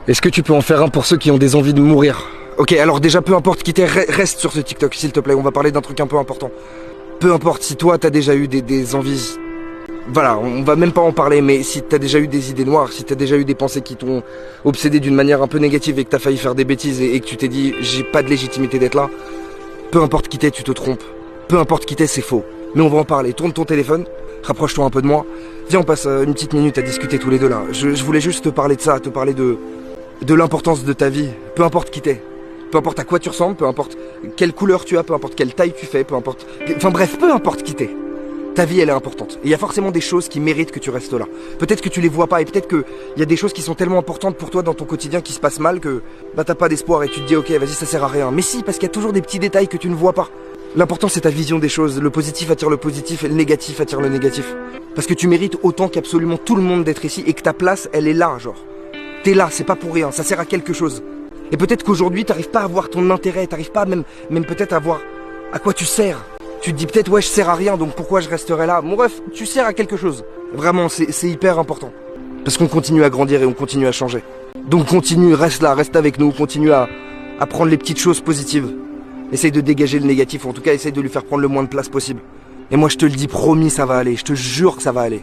Est-ce que tu peux en faire un pour ceux qui ont des envies de mourir? Ok, alors déjà, peu importe qui t'es, reste sur ce TikTok, s'il te plaît, on va parler d'un truc un peu important. Peu importe si toi, t'as déjà eu des envies... Voilà, on va même pas en parler, mais si t'as déjà eu des idées noires, si t'as déjà eu des pensées qui t'ont obsédé d'une manière un peu négative et que t'as failli faire des bêtises et que tu t'es dit, j'ai pas de légitimité d'être là, peu importe qui t'es, tu te trompes. Peu importe qui t'es, c'est faux. Mais on va en parler. Tourne ton téléphone, rapproche-toi un peu de moi. Viens, on passe une petite minute à discuter tous les deux là. Je voulais juste te parler de ça, te parler de l'importance de ta vie. Peu importe qui t'es. Peu importe à quoi tu ressembles, peu importe quelle couleur tu as, peu importe quelle taille tu fais, peu importe... Enfin bref, peu importe qui t'es. Ta vie, elle est importante. Et il y a forcément des choses qui méritent que tu restes là. Peut-être que tu les vois pas et peut-être qu'il y a des choses qui sont tellement importantes pour toi dans ton quotidien qui se passent mal que bah t'as pas d'espoir et tu te dis ok, vas-y, ça sert à rien. Mais si, parce qu'il y a toujours des petits détails que tu ne vois pas. L'important, c'est ta vision des choses. Le positif attire le positif et le négatif attire le négatif. Parce que tu mérites autant qu'absolument tout le monde d'être ici et que ta place, elle est là, genre. T'es là, c'est pas pour rien, ça sert à quelque chose. Et peut-être qu'aujourd'hui, t'arrives pas à voir ton intérêt, t'arrives pas même peut-être à voir à quoi tu sers. Tu te dis peut-être ouais, je sers à rien, donc pourquoi je resterai là? Bon bref, tu sers à quelque chose. Vraiment, c'est hyper important. Parce qu'on continue à grandir et on continue à changer. Donc continue, reste là, reste avec nous, continue à prendre les petites choses positives. Essaye de dégager le négatif, ou en tout cas essaye de lui faire prendre le moins de place possible. Et moi je te le dis, promis, ça va aller, je te jure que ça va aller.